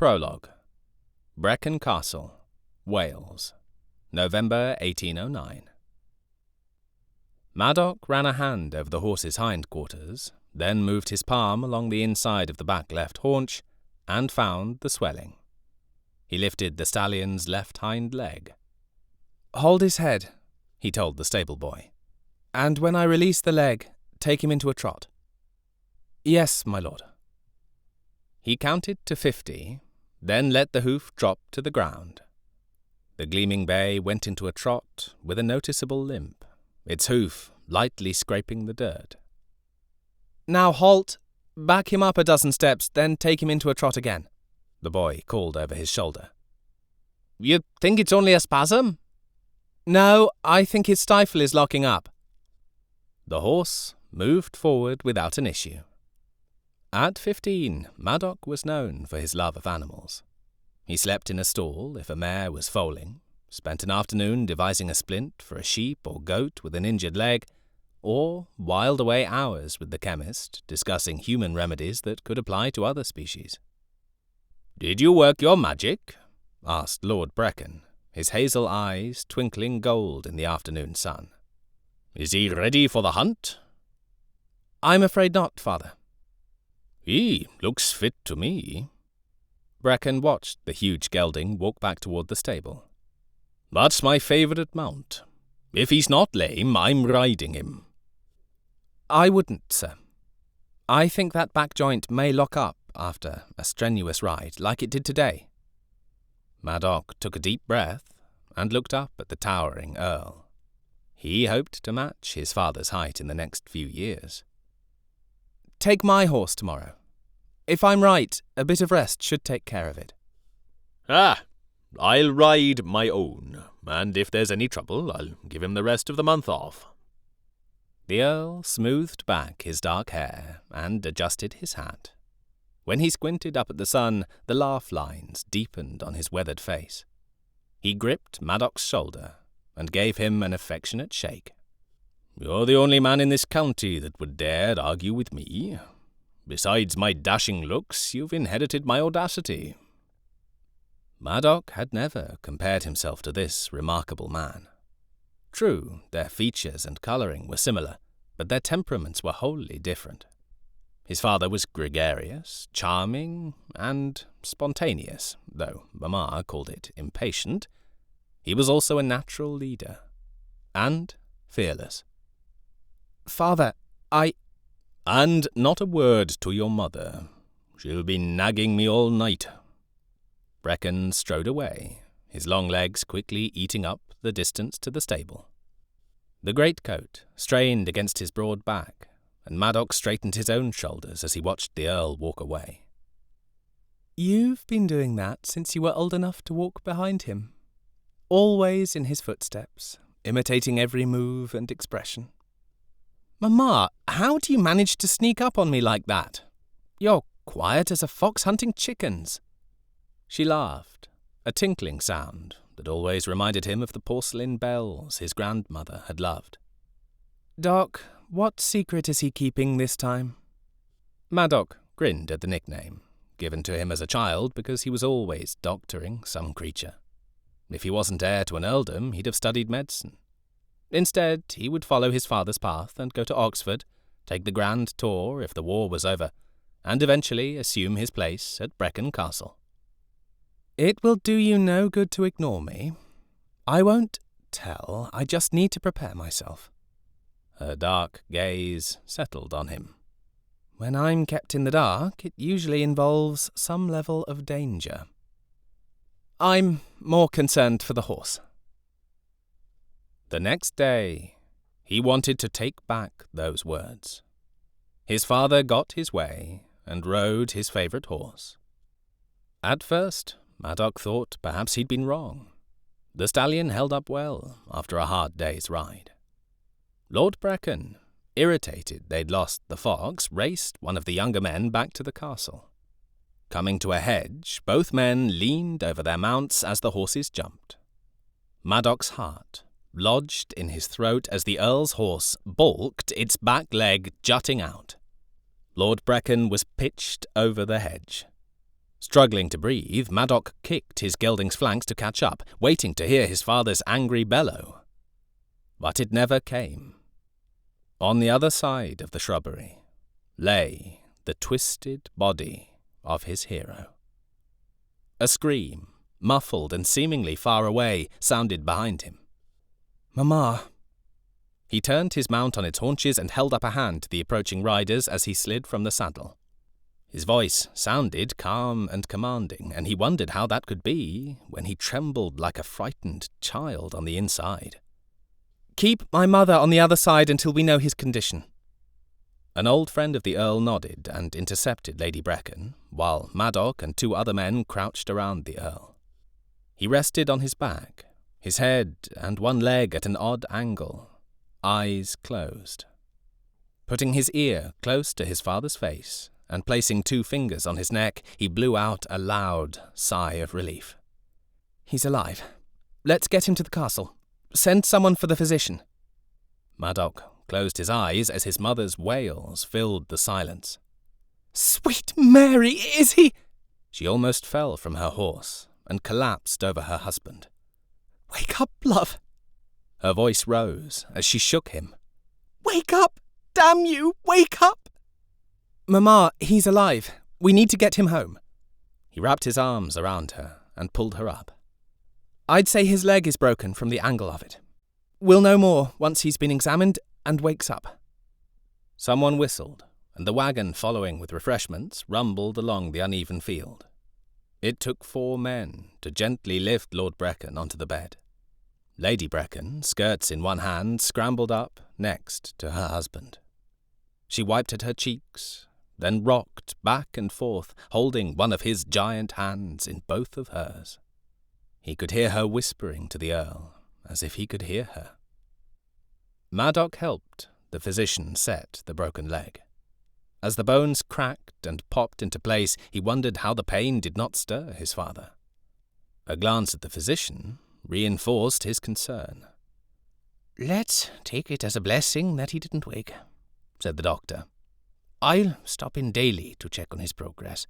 Prologue. Brecken Castle, Wales, November 1809. Maddock ran a hand over the horse's hindquarters, then moved his palm along the inside of the back left haunch, and found the swelling. He lifted the stallion's left hind leg. "Hold his head," he told the stable boy, "and when I release the leg, take him into a trot." "Yes, my lord." He counted to 50, then let the hoof drop to the ground. The gleaming bay went into a trot with a noticeable limp, its hoof lightly scraping the dirt. "Now halt! Back him up a dozen steps, then take him into a trot again," the boy called over his shoulder. "You think it's only a spasm?" "No, I think his stifle is locking up." The horse moved forward without an issue. At 15, Maddock was known for his love of animals. He slept in a stall if a mare was foaling, spent an afternoon devising a splint for a sheep or goat with an injured leg, or whiled away hours with the chemist discussing human remedies that could apply to other species. "Did you work your magic?" asked Lord Brecken, his hazel eyes twinkling gold in the afternoon sun. "Is he ready for the hunt?" "I'm afraid not, father." "He looks fit to me." Brecken watched the huge gelding walk back toward the stable. "That's my favourite mount. If he's not lame, I'm riding him." "I wouldn't, sir. I think that back joint may lock up after a strenuous ride, like it did today." Maddock took a deep breath and looked up at the towering Earl. He hoped to match his father's height in the next few years. "Take my horse tomorrow. If I'm right, a bit of rest should take care of it." I'll ride my own, and if there's any trouble, I'll give him the rest of the month off." The Earl smoothed back his dark hair and adjusted his hat. When he squinted up at the sun, the laugh lines deepened on his weathered face. He gripped Maddock's shoulder and gave him an affectionate shake. "You're the only man in this county that would dare argue with me. Besides my dashing looks, you've inherited my audacity." Maddock had never compared himself to this remarkable man. True, their features and colouring were similar, but their temperaments were wholly different. His father was gregarious, charming, and spontaneous, though Mamma called it impatient. He was also a natural leader, and fearless. "Father, And not a word to your mother. She'll be nagging me all night." Brecken strode away, his long legs quickly eating up the distance to the stable. The greatcoat strained against his broad back, and Maddock straightened his own shoulders as he watched the Earl walk away. "You've been doing that since you were old enough to walk behind him, always in his footsteps, imitating every move and expression." "Mamma, how do you manage to sneak up on me like that? You're quiet as a fox hunting chickens." She laughed, a tinkling sound that always reminded him of the porcelain bells his grandmother had loved. "Doc, what secret is he keeping this time?" Maddock grinned at the nickname, given to him as a child because he was always doctoring some creature. If he wasn't heir to an earldom, he'd have studied medicine. Instead, he would follow his father's path and go to Oxford, take the grand tour if the war was over, and eventually assume his place at Brecken Castle. "It will do you no good to ignore me. I won't tell, I just need to prepare myself." Her dark gaze settled on him. "When I'm kept in the dark, it usually involves some level of danger. I'm more concerned for the horse." The next day, he wanted to take back those words. His father got his way and rode his favourite horse. At first, Maddock thought perhaps he'd been wrong. The stallion held up well after a hard day's ride. Lord Brecken, irritated they'd lost the fox, raced one of the younger men back to the castle. Coming to a hedge, both men leaned over their mounts as the horses jumped. Maddock's heart lodged in his throat as the Earl's horse balked, its back leg jutting out. Lord Brecken was pitched over the hedge. Struggling to breathe, Maddock kicked his gelding's flanks to catch up, waiting to hear his father's angry bellow. But it never came. On the other side of the shrubbery lay the twisted body of his hero. A scream, muffled and seemingly far away, sounded behind him. "Mamma!" He turned his mount on its haunches and held up a hand to the approaching riders as he slid from the saddle. His voice sounded calm and commanding, and he wondered how that could be when he trembled like a frightened child on the inside. "Keep my mother on the other side until we know his condition." An old friend of the Earl nodded and intercepted Lady Brecken, while Maddock and 2 other men crouched around the Earl. He rested on his back, his head and one leg at an odd angle, eyes closed. Putting his ear close to his father's face and placing 2 fingers on his neck, he blew out a loud sigh of relief. "He's alive. Let's get him to the castle. Send someone for the physician." Maddock closed his eyes as his mother's wails filled the silence. "Sweet Mary, is he—" She almost fell from her horse and collapsed over her husband. "Wake up, love." Her voice rose as she shook him. "Wake up! Damn you, wake up!" "Mamma, he's alive. We need to get him home." He wrapped his arms around her and pulled her up. "I'd say his leg is broken from the angle of it. We'll know more once he's been examined and wakes up." Someone whistled, and the wagon following with refreshments rumbled along the uneven field. It took 4 men to gently lift Lord Brecken onto the bed. Lady Brecken, skirts in one hand, scrambled up next to her husband. She wiped at her cheeks, then rocked back and forth, holding one of his giant hands in both of hers. He could hear her whispering to the Earl, as if he could hear her. Maddock helped the physician set the broken leg. As the bones cracked and popped into place, he wondered how the pain did not stir his father. A glance at the physician reinforced his concern. "Let's take it as a blessing that he didn't wake," said the doctor. "I'll stop in daily to check on his progress.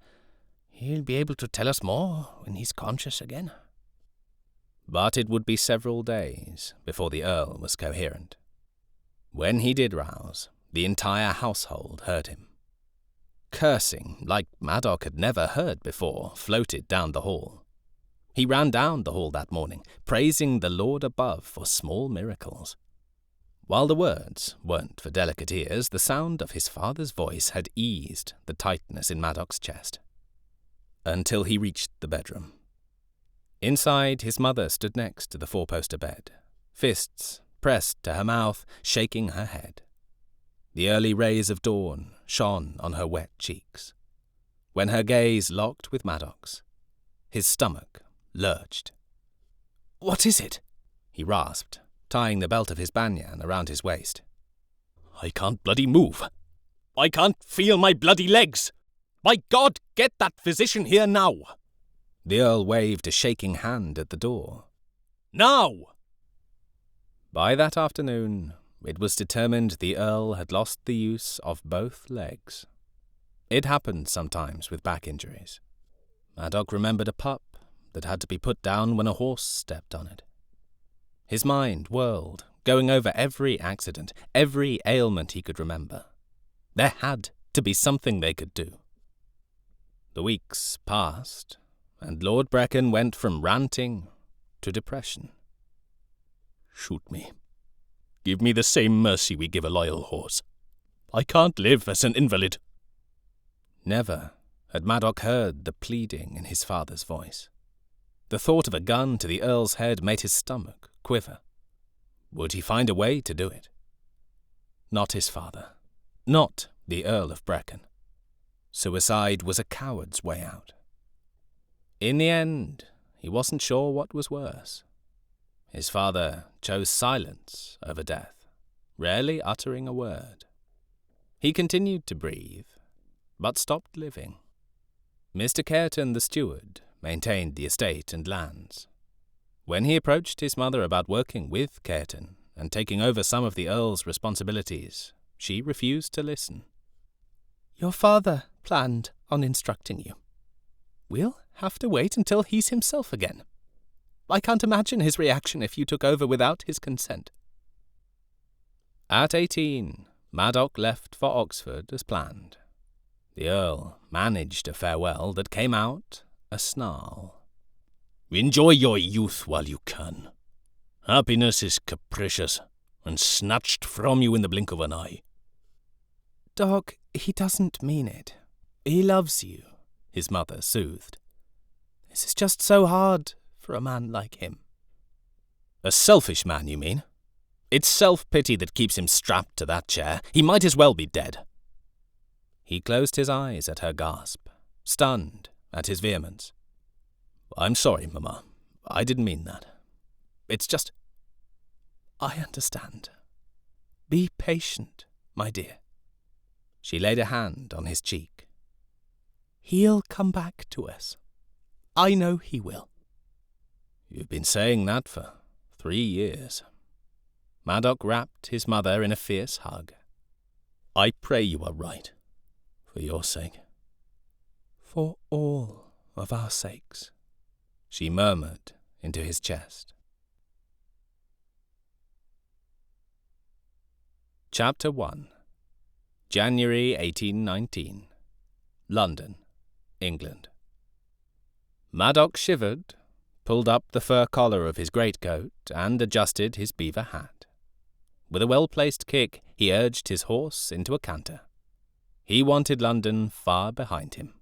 He'll be able to tell us more when he's conscious again." But it would be several days before the Earl was coherent. When he did rouse, the entire household heard him. Cursing, like Maddock had never heard before, floated down the hall. He ran down the hall that morning, praising the Lord above for small miracles. While the words weren't for delicate ears, the sound of his father's voice had eased the tightness in Maddock's chest. Until he reached the bedroom. Inside, his mother stood next to the 4-poster bed, fists pressed to her mouth, shaking her head. The early rays of dawn shone on her wet cheeks. When her gaze locked with Maddock's, his stomach lurched. "What is it?" he rasped, tying the belt of his banyan around his waist. "I can't bloody move. I can't feel my bloody legs. By God, get that physician here now!" The Earl waved a shaking hand at the door. "Now!" By that afternoon, it was determined the Earl had lost the use of both legs. It happened sometimes with back injuries. Maddock remembered a pup that had to be put down when a horse stepped on it. His mind whirled, going over every accident, every ailment he could remember. There had to be something they could do. The weeks passed, and Lord Brecken went from ranting to depression. "Shoot me. Give me the same mercy we give a loyal horse. I can't live as an invalid." Never had Maddock heard the pleading in his father's voice. The thought of a gun to the Earl's head made his stomach quiver. Would he find a way to do it? Not his father. Not the Earl of Brecken. Suicide was a coward's way out. In the end, he wasn't sure what was worse. His father chose silence over death, rarely uttering a word. He continued to breathe, but stopped living. Mr. Careton, the steward, maintained the estate and lands. When he approached his mother about working with Careton and taking over some of the Earl's responsibilities, she refused to listen. "Your father planned on instructing you. We'll have to wait until he's himself again. I can't imagine his reaction if you took over without his consent. At 18, Maddock left for Oxford as planned. The Earl managed a farewell that came out a snarl. Enjoy your youth while you can. Happiness is capricious and snatched from you in the blink of an eye. Doc, he doesn't mean it. He loves you, his mother soothed. This is just so hard for a man like him. A selfish man, you mean? It's self-pity that keeps him strapped to that chair. He might as well be dead. He closed his eyes at her gasp, stunned at his vehemence. I'm sorry, Mama. I didn't mean that. It's just... I understand. Be patient, my dear. She laid a hand on his cheek. He'll come back to us. I know he will. You've been saying that for 3 years. Maddock wrapped his mother in a fierce hug. I pray you are right, for your sake. For all of our sakes, she murmured into his chest. Chapter 1. January 1819. London, England. Maddock shivered, pulled up the fur collar of his greatcoat, and adjusted his beaver hat. With a well-placed kick, he urged his horse into a canter. He wanted London far behind him.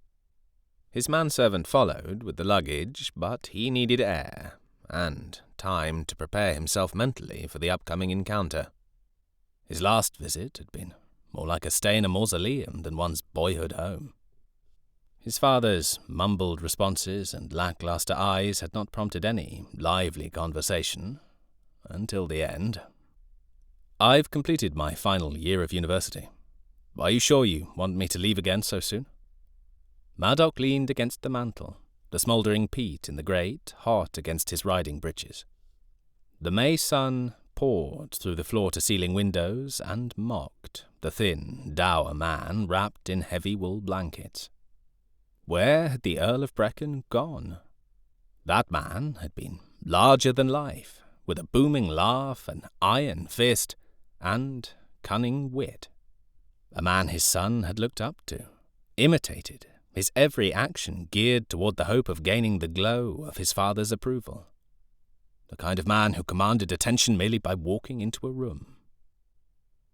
His manservant followed with the luggage, but he needed air, and time to prepare himself mentally for the upcoming encounter. His last visit had been more like a stay in a mausoleum than one's boyhood home. His father's mumbled responses and lackluster eyes had not prompted any lively conversation until the end. I've completed my final year of university. Are you sure you want me to leave again so soon? Maddock leaned against the mantel, the smouldering peat in the grate hot against his riding breeches. The May sun poured through the floor-to-ceiling windows and mocked the thin, dour man wrapped in heavy wool blankets. Where had the Earl of Brecken gone? That man had been larger than life, with a booming laugh, an iron fist, and cunning wit. A man his son had looked up to, imitated, his every action geared toward the hope of gaining the glow of his father's approval. The kind of man who commanded attention merely by walking into a room.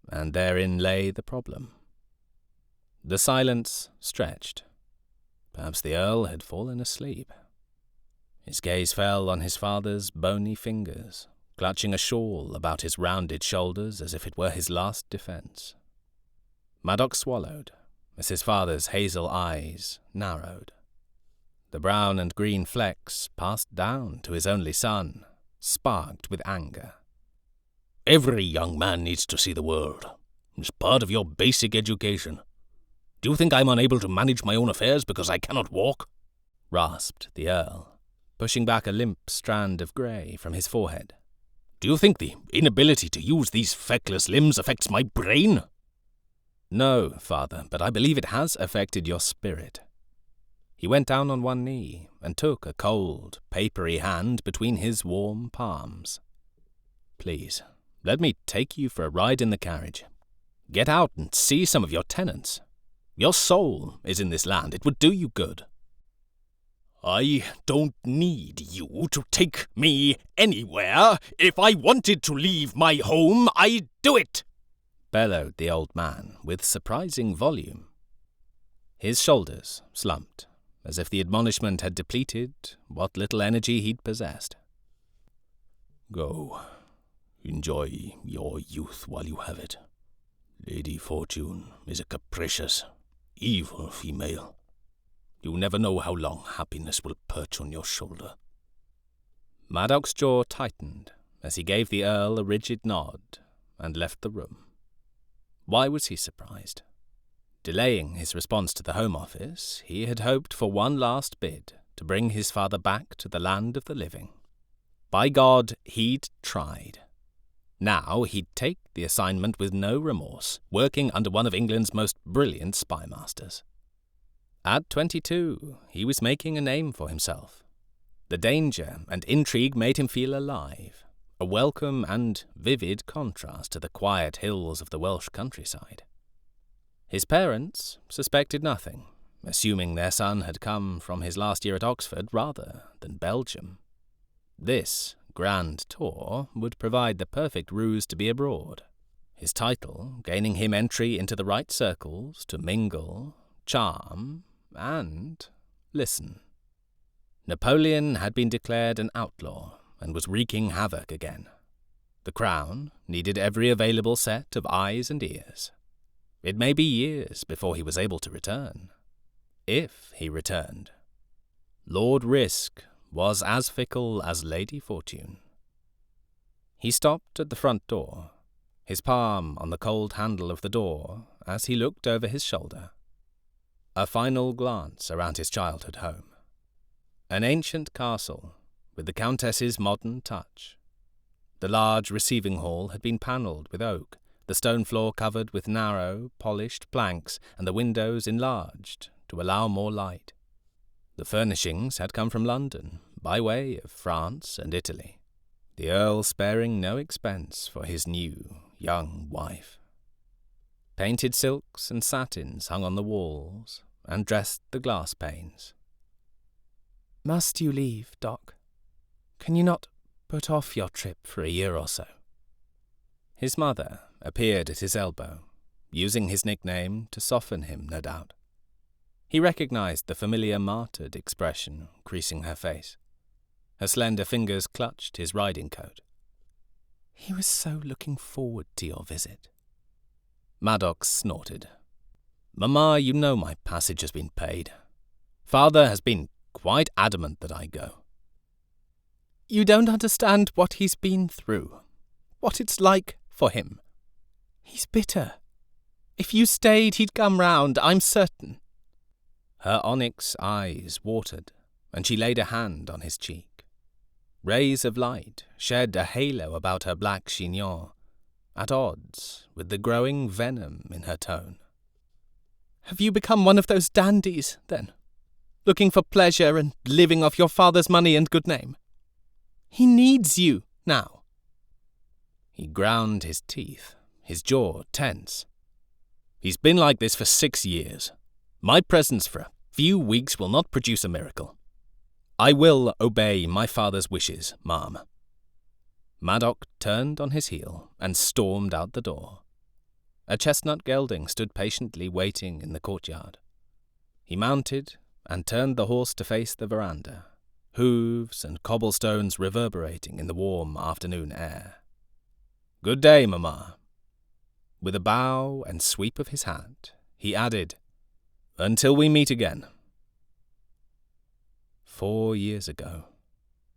And therein lay the problem. The silence stretched. Perhaps the Earl had fallen asleep. His gaze fell on his father's bony fingers, clutching a shawl about his rounded shoulders as if it were his last defense. Maddock swallowed as his father's hazel eyes narrowed. The brown and green flecks passed down to his only son, sparked with anger. Every young man needs to see the world. It's part of your basic education. Do you think I'm unable to manage my own affairs because I cannot walk? Rasped the Earl, pushing back a limp strand of grey from his forehead. Do you think the inability to use these feckless limbs affects my brain? No, father, but I believe it has affected your spirit. He went down on one knee and took a cold, papery hand between his warm palms. Please, let me take you for a ride in the carriage. Get out and see some of your tenants. Your soul is in this land. It would do you good. I don't need you to take me anywhere. If I wanted to leave my home, I'd do it, bellowed the old man with surprising volume. His shoulders slumped, as if the admonishment had depleted what little energy he'd possessed. Go, enjoy your youth while you have it. Lady Fortune is a capricious, evil female. You never know how long happiness will perch on your shoulder. Maddock's jaw tightened as he gave the Earl a rigid nod and left the room. Why was he surprised? Delaying his response to the Home Office, he had hoped for one last bid to bring his father back to the land of the living. By God, he'd tried. Now he'd take the assignment with no remorse, working under one of England's most brilliant spy masters. At 22, he was making a name for himself. The danger and intrigue made him feel alive, a welcome and vivid contrast to the quiet hills of the Welsh countryside. His parents suspected nothing, assuming their son had come from his last year at Oxford rather than Belgium. This grand tour would provide the perfect ruse to be abroad, his title gaining him entry into the right circles to mingle, charm, and listen. Napoleon had been declared an outlaw and was wreaking havoc again. The crown needed every available set of eyes and ears. It may be years before he was able to return. If he returned. Lord Risk was as fickle as Lady Fortune. He stopped at the front door, his palm on the cold handle of the door as he looked over his shoulder. A final glance around his childhood home. An ancient castle with the Countess's modern touch. The large receiving hall had been panelled with oak, the stone floor covered with narrow, polished planks, and the windows enlarged to allow more light. The furnishings had come from London, by way of France and Italy, the Earl sparing no expense for his new, young wife. Painted silks and satins hung on the walls and dressed the glass panes. "Must you leave, Doc? Can you not put off your trip for a year or so?" His mother appeared at his elbow, using his nickname to soften him, no doubt. He recognized the familiar martyred expression creasing her face. Her slender fingers clutched his riding coat. "He was so looking forward to your visit." Maddox snorted. "Mamma, you know my passage has been paid. Father has been quite adamant that I go." "You don't understand what he's been through, what it's like for him. He's bitter. If you stayed, he'd come round, I'm certain." Her onyx eyes watered, and she laid a hand on his cheek. Rays of light shed a halo about her black chignon, at odds with the growing venom in her tone. "Have you become one of those dandies, then? Looking for pleasure and living off your father's money and good name? He needs you now." He ground his teeth, his jaw tense. "He's been like this for 6 years. My presence for a few weeks will not produce a miracle. I will obey my father's wishes, ma'am." Maddox turned on his heel and stormed out the door. A chestnut gelding stood patiently waiting in the courtyard. He mounted and turned the horse to face the veranda, hooves and cobblestones reverberating in the warm afternoon air. "Good day, mamma." With a bow and sweep of his hat, he added, "Until we meet again." 4 years ago.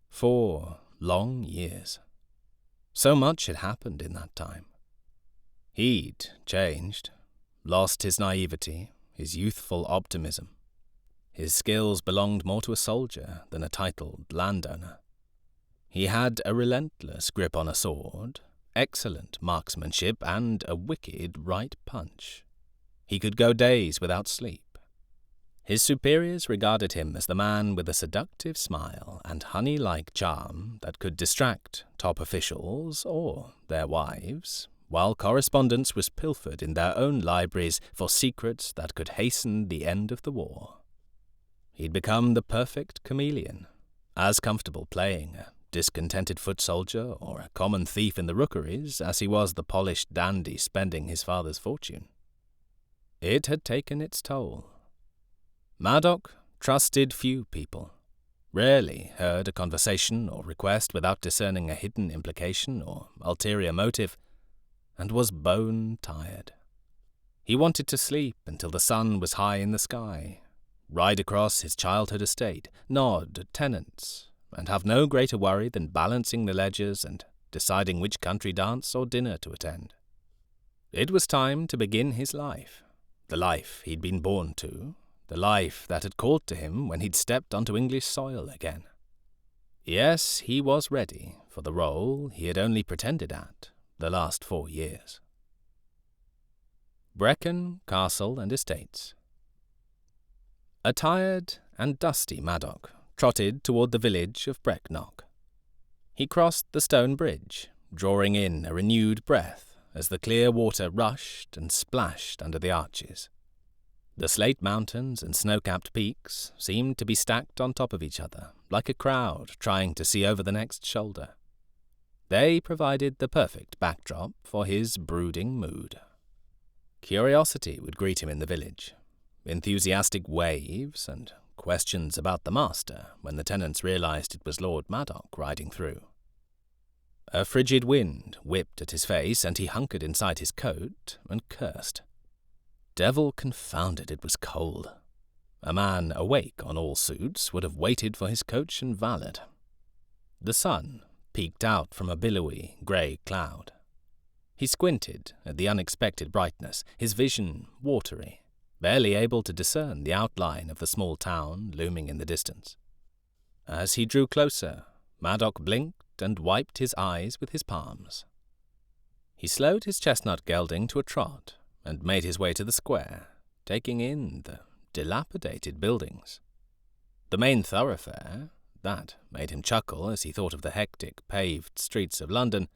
4 long years. So much had happened in that time. He'd changed, lost his naivety, his youthful optimism. His skills belonged more to a soldier than a titled landowner. He had a relentless grip on a sword, excellent marksmanship, and a wicked right punch. He could go days without sleep. His superiors regarded him as the man with a seductive smile and honey-like charm that could distract top officials or their wives, while correspondence was pilfered in their own libraries for secrets that could hasten the end of the war. He'd become the perfect chameleon, as comfortable playing a discontented foot soldier or a common thief in the rookeries as he was the polished dandy spending his father's fortune. It had taken its toll. Maddox trusted few people, rarely heard a conversation or request without discerning a hidden implication or ulterior motive, and was bone-tired. He wanted to sleep until the sun was high in the sky, ride across his childhood estate, nod at tenants, and have no greater worry than balancing the ledgers and deciding which country dance or dinner to attend. It was time to begin his life, the life he'd been born to, the life that had called to him when he'd stepped onto English soil again. Yes, he was ready for the role he had only pretended at the last 4 years. Brecken, Castle and Estates. A tired and dusty Maddock trotted toward the village of Brecknock. He crossed the stone bridge, drawing in a renewed breath as the clear water rushed and splashed under the arches. The slate mountains and snow-capped peaks seemed to be stacked on top of each other, like a crowd trying to see over the next shoulder. They provided the perfect backdrop for his brooding mood. Curiosity would greet him in the village, enthusiastic waves and questions about the master when the tenants realized it was Lord Maddock riding through. A frigid wind whipped at his face, and he hunkered inside his coat and cursed. Devil confounded, it was cold. A man awake on all suits would have waited for his coach and valet. The sun peeked out from a billowy grey cloud. He squinted at the unexpected brightness, his vision watery, barely able to discern the outline of the small town looming in the distance. As he drew closer, Maddock blinked and wiped his eyes with his palms. He slowed his chestnut gelding to a trot and made his way to the square, taking in the dilapidated buildings. The main thoroughfare, that made him chuckle as he thought of the hectic paved streets of London,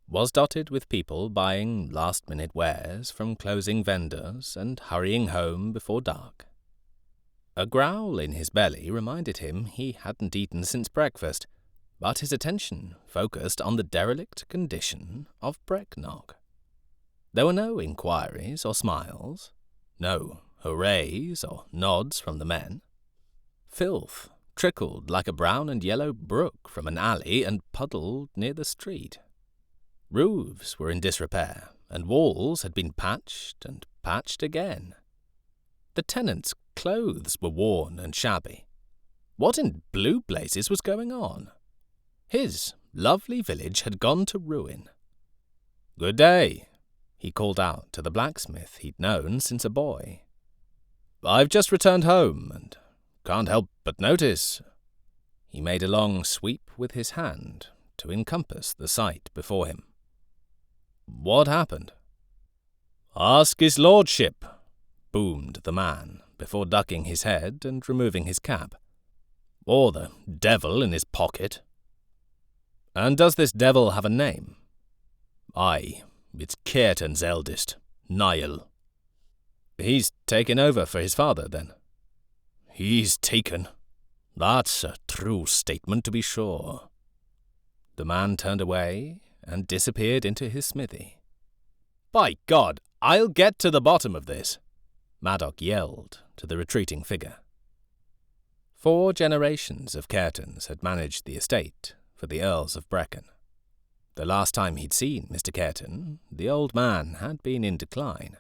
was dotted with people buying last-minute wares from closing vendors and hurrying home before dark. A growl in his belly reminded him he hadn't eaten since breakfast, but his attention focused on the derelict condition of Brecknock. There were no inquiries or smiles, no hoorays or nods from the men. Filth trickled like a brown and yellow brook from an alley and puddled near the street. Roofs were in disrepair, and walls had been patched and patched again. The tenants' clothes were worn and shabby. What in blue blazes was going on? His lovely village had gone to ruin. "Good day," he called out to the blacksmith he'd known since a boy. "I've just returned home, and can't help but notice—" He made a long sweep with his hand to encompass the sight before him. "What happened?" "Ask his lordship," boomed the man, before ducking his head and removing his cap. "Or the devil in his pocket." "And does this devil have a name?" "Aye, it's Caerton's eldest, Niall." "He's taken over for his father, then?" "He's taken. That's a true statement, to be sure." The man turned away and disappeared into his smithy. "By God, I'll get to the bottom of this!" Maddock yelled to the retreating figure. 4 generations of Caertons had managed the estate for the Earls of Brecken. The last time he'd seen Mr. Caerton, the old man had been in decline.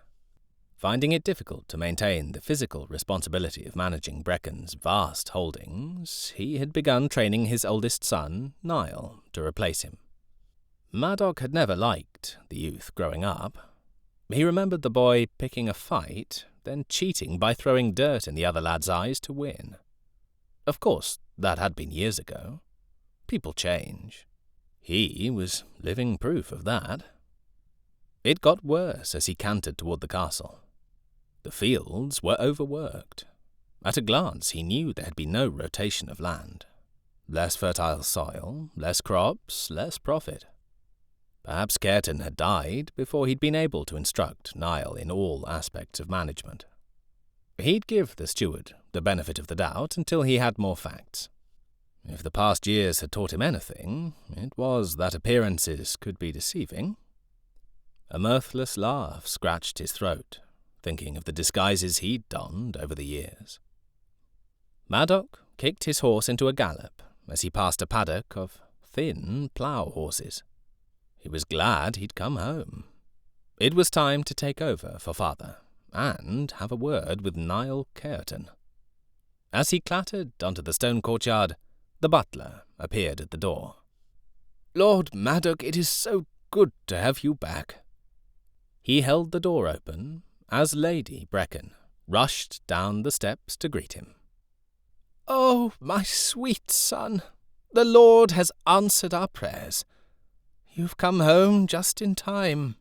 Finding it difficult to maintain the physical responsibility of managing Brecken's vast holdings, he had begun training his oldest son, Niall, to replace him. Maddock had never liked the youth growing up. He remembered the boy picking a fight, then cheating by throwing dirt in the other lad's eyes to win. Of course, that had been years ago. People change. He was living proof of that. It got worse as he cantered toward the castle. The fields were overworked. At a glance he knew there had been no rotation of land. Less fertile soil, less crops, less profit. Perhaps Caerton had died before he'd been able to instruct Niall in all aspects of management. He'd give the steward the benefit of the doubt until he had more facts. If the past years had taught him anything, it was that appearances could be deceiving. A mirthless laugh scratched his throat, thinking of the disguises he'd donned over the years. Maddock kicked his horse into a gallop as he passed a paddock of thin plough horses. He was glad he'd come home. It was time to take over for father, and have a word with Niall Caerton. As he clattered onto the stone courtyard, the butler appeared at the door. "Lord Maddock, it is so good to have you back." He held the door open as Lady Brecken rushed down the steps to greet him. "Oh, my sweet son, the Lord has answered our prayers. You've come home just in time."